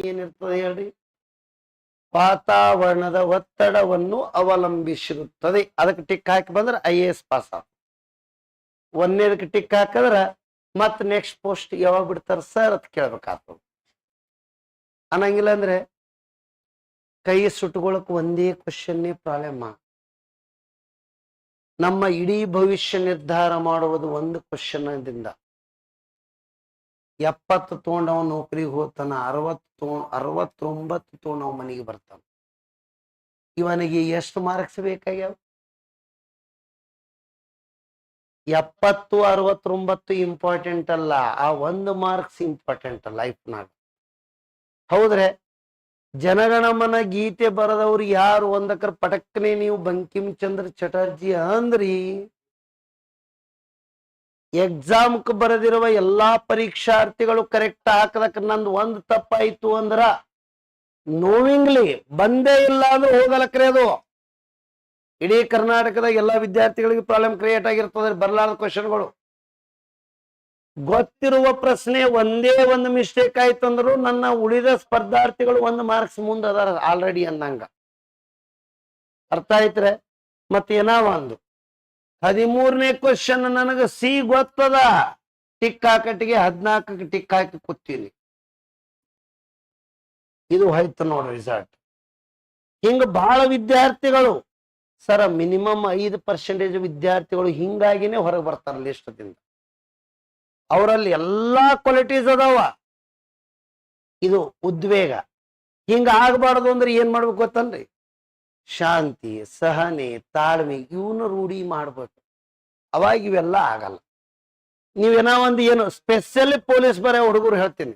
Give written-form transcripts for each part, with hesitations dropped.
ಏನಿರ್ತದೆ ಹೇಳ್ರಿ? ವಾತಾವರಣದ ಒತ್ತಡವನ್ನು ಅವಲಂಬಿಸಿರುತ್ತದೆ. ಅದಕ್ಕೆ ಟಿಕ್ ಹಾಕಿ ಬಂದ್ರೆ IAS ಪಾಸ್ ಆಗ. ಒಂದನೇದಕ್ಕೆ ಟಿಕ್ ಹಾಕಿದ್ರ ಮತ್ ನೆಕ್ಸ್ಟ್ ಪೋಸ್ಟ್ ಯಾವಾಗ ಬಿಡ್ತಾರ ಸರ್ ಅಂತ ಕೇಳ್ಬೇಕಾಗ್ತದೆ. ಅನ್ನಂಗಿಲ್ಲ ಅಂದ್ರೆ ಕೈ ಸುಟ್ಕೊಳಕ್ ಒಂದೇ ಕ್ವಶನ್ನೇ ಪ್ರಾಬ್ಲಮ್. ನಮ್ಮ ಇಡೀ ಭವಿಷ್ಯ ನಿರ್ಧಾರ ಮಾಡುವುದು ಒಂದು ಕ್ವಶನ್ದಿಂದ. 70 ತಗೊಂಡವ ನೌಕರಿಗೆ ಹೋಗ್ತಾನ, 69 ತಗೊಂಡವ ಮನೆಗೆ ಬರ್ತಾನ. ಇವನಿಗೆ ಎಷ್ಟು ಮಾರ್ಕ್ಸ್ ಬೇಕಾಗ್ಯಾವ? 70, 69 ಇಂಪಾರ್ಟೆಂಟ್ ಅಲ್ಲ, ಆ 1 ಮಾರ್ಕ್ಸ್ ಇಂಪಾರ್ಟೆಂಟ್ ಲೈಫ್ನಾಗ. ಹೌದ್ರೆ? ಜನಗಣಮನ ಗೀತೆ ಬರದವ್ರು ಯಾರು ಒಂದಕ್ಕರ ಪಟಕ್ಕನೆ ನೀವು ಬಂಕಿಮ್ ಚಂದ್ರ ಚಟರ್ಜಿ ಅಂದ್ರಿ, ಎಕ್ಸಾಮ್ಕ್ ಬರೆದಿರುವ ಎಲ್ಲಾ ಪರೀಕ್ಷಾರ್ಥಿಗಳು ಕರೆಕ್ಟ್ ಹಾಕದಕ್ಕೆ ನಂದು ಒಂದು ತಪ್ಪಾಯ್ತು ಅಂದ್ರ ನೋವಿಂಗ್ಲಿ ಬಂದೇ ಇಲ್ಲ ಅಂದ್ರೆ ಹೋಗಲಕ್ರೆ ಅದು. ಇಡೀ ಕರ್ನಾಟಕದ ಎಲ್ಲಾ ವಿದ್ಯಾರ್ಥಿಗಳಿಗೆ ಪ್ರಾಬ್ಲಮ್ ಕ್ರಿಯೇಟ್ ಆಗಿರ್ತದೆ ಬರಲಾರದ ಕ್ವಶನ್ಗಳು. ಗೊತ್ತಿರುವ ಪ್ರಶ್ನೆ ಒಂದೇ ಒಂದು ಮಿಸ್ಟೇಕ್ ಆಯ್ತು ಅಂದ್ರು ನನ್ನ ಉಳಿದ ಸ್ಪರ್ಧಾರ್ಥಿಗಳು 1 ಮಾರ್ಕ್ಸ್ ಮುಂದೆ ಅದಾರ ಆಲ್ರೆಡಿ ಅನ್ನಂಗ. ಅರ್ಥ ಆಯ್ತ್ರೆ? ಮತ್ತೇನಾವ ಒಂದು 13ನೇ ಕ್ವಶನ್ ನನಗ ಸಿ ಗೊತ್ತದ, ಟಿಕ್ ಹಾಕಟ್ಟಿಗೆ 14ಕ್ಕೆ ಟಿಕ್ ಹಾಕಿ ಕೂತೀನಿ. ಇದು ಹೋಯ್ತು ನೋಡ್ರಿ ರಿಸಲ್ಟ್. ಹಿಂಗ ಬಹಳ ವಿದ್ಯಾರ್ಥಿಗಳು ಸರ ಮಿನಿಮಮ್ 5% ವಿದ್ಯಾರ್ಥಿಗಳು ಹಿಂಗಾಗಿನೇ ಹೊರಗೆ ಬರ್ತಾರ ಲಿಸ್ಟದಿಂದ. ಅವರಲ್ಲಿ ಎಲ್ಲಾ ಕ್ವಾಲಿಟೀಸ್ ಅದಾವ. ಇದು ಉದ್ವೇಗ. ಹಿಂಗ ಆಗ್ಬಾರ್ದು ಅಂದ್ರೆ ಏನ್ ಮಾಡ್ಬೇಕು ಗೊತ್ತನ್ರಿ? ಶಾಂತಿ, ಸಹನೆ, ತಾಳ್ಮೆ ಇವನು ರೂಢಿ ಮಾಡ್ಬೇಕು. ಅವಾಗ ಇವೆಲ್ಲ ಆಗಲ್ಲ. ನೀವೇನೋ ಒಂದು ಏನು ಸ್ಪೆಷಲಿ ಪೊಲೀಸ್ ಬರೋ ಹುಡುಗರು ಹೇಳ್ತೀನಿ,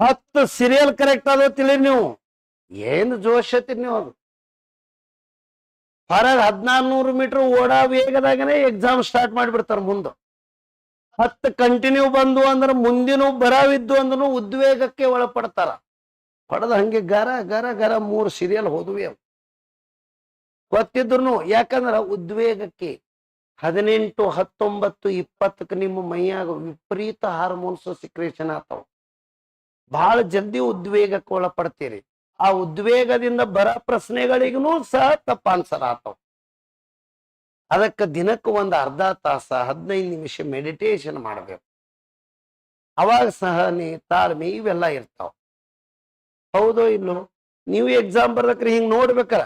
10 ಸೀರಿಯಲ್ ಕರೆಕ್ಟ್ ಆದ ತಿಳಿ ನೀವು ಏನು ಜೋಶ್ ಐತಿ ನೀವು. ಅದು ಹೊರಗೆ 1400 ಮೀಟರ್ ಓಡಾ ವೇಗದಾಗನೇ ಎಕ್ಸಾಮ್ ಸ್ಟಾರ್ಟ್ ಮಾಡಿಬಿಡ್ತಾರ. ಮುಂದೆ 10 ಕಂಟಿನ್ಯೂ ಬಂದು ಅಂದ್ರೆ ಮುಂದಿನ ಬರಾವಿದ್ದು ಅಂದ್ರೂ ಉದ್ವೇಗಕ್ಕೆ ಒಳಪಡ್ತಾರ. ಹೊಡೆದ ಹಂಗೆ ಗರ ಗರ ಗರ 3 ಸೀರಿಯಲ್ ಹೋದ್ವಿ ಅವು ಗೊತ್ತಿದ್ರು. ಯಾಕಂದ್ರ ಉದ್ವೇಗಕ್ಕೆ 18, 19, 20ಕ್ಕೆ ನಿಮ್ಮ ಮೈಯಾಗ ವಿಪರೀತ ಹಾರ್ಮೋನ್ಸ್ ಸಿಕ್ರೇಷನ್ ಆತಾವ. ಬಹಳ ಜಲ್ದಿ ಉದ್ವೇಗಕ್ಕೆ ಒಳಪಡ್ತೀರಿ. ಆ ಉದ್ವೇಗದಿಂದ ಬರ ಪ್ರಶ್ನೆಗಳಿಗೂ ಸಹ ತಪ್ಪ ಆನ್ಸರ್ ಆತಾವ. ಅದಕ್ಕೆ ದಿನಕ್ಕೆ ಒಂದು ಅರ್ಧ ತಾಸ 15 ನಿಮಿಷ ಮೆಡಿಟೇಷನ್ ಮಾಡಬೇಕು. ಅವಾಗ ಸಹನೆ, ತಾಳ್ಮೆ ಇವೆಲ್ಲ ಇರ್ತಾವ. ಹೌದೋ ಇಲ್ಲೋ? ನೀವು ಎಕ್ಸಾಮ್ ಬರ್ಬೇಕ್ರಿ ಹಿಂಗ್ ನೋಡ್ಬೇಕಾರ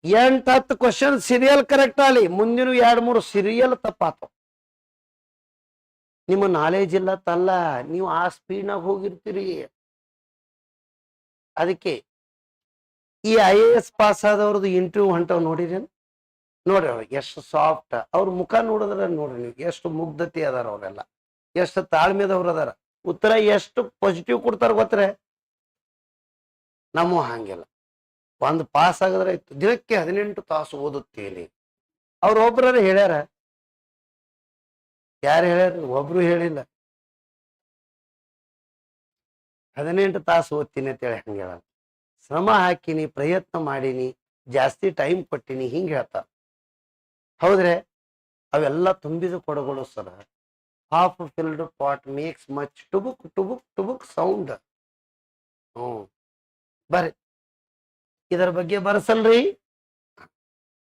8-10 ಕ್ವಶನ್ ಸೀರಿಯಲ್ ಕರೆಕ್ಟ್ ಆಗಲಿ, ಮುಂದಿನ 2-3 ಸೀರಿಯಲ್ ತಪ್ಪಾತಾವ. ನಿಮ್ಮ ನಾಲೆಜ್ ಇಲ್ಲ ತಲ್ಲ, ನೀವು ಆ ಸ್ಪೀಡ್ನಾಗ ಹೋಗಿರ್ತೀರಿ. ಅದಕ್ಕೆ ಈ IAS ಪಾಸ್ ಆದವ್ರದ್ದು ಇಂಟರ್ವ್ಯೂ ಹೊಂಟವ್ ನೋಡಿರಿ. ನೋಡ್ರಿ ಅವ್ರಿಗೆ ಎಷ್ಟು ಸಾಫ್ಟ್, ಅವ್ರ ಮುಖ ನೋಡಿದ್ರೆ ನೋಡ್ರಿ ನೀವು ಎಷ್ಟು ಮುಗ್ಧತೆ ಅದಾರ, ಅವರೆಲ್ಲ ಎಷ್ಟು ತಾಳ್ಮೆದವ್ರು ಅದಾರ, ಉತ್ತರ ಎಷ್ಟು ಪಾಸಿಟಿವ್ ಕೊಡ್ತಾರ ಗೊತ್ತರೆ. ನಮ್ಮ ಹಂಗಿಲ್ಲ. ಒಂದು ಪಾಸ್ ಆಗಿದ್ರೆ ಇತ್ತು, ದಿನಕ್ಕೆ 18 ತಾಸು ಓದುತ್ತೇನೆ. ಅವ್ರೊಬ್ರ ಹೇಳ್ಯಾರ? ಯಾರು ಹೇಳ್ಯಾರ? ಒಬ್ರು ಹೇಳಿಲ್ಲ. 18 ತಾಸು ಓದ್ತೀನಿ ಅಂತೇಳಿ ಹಂಗೆ ಹೇಳ. ಶ್ರಮ ಹಾಕಿನಿ, ಪ್ರಯತ್ನ ಮಾಡೀನಿ, ಜಾಸ್ತಿ ಟೈಮ್ ಕೊಟ್ಟಿನಿ ಹಿಂಗೆ ಹೇಳ್ತಾರ. ಹೌದ್ರೆ? ಅವೆಲ್ಲ ತುಂಬಿದ ಕೊಡಗಳು ಸರ. Half filled pot makes much ಟುಬುಕ್ ಟುಬುಕ್ ಟುಬುಕ್ ಸೌಂಡ್. ಬರ್ರಿ ಇದರ ಬಗ್ಗೆ ಬರ್ಸಲ್ರಿ.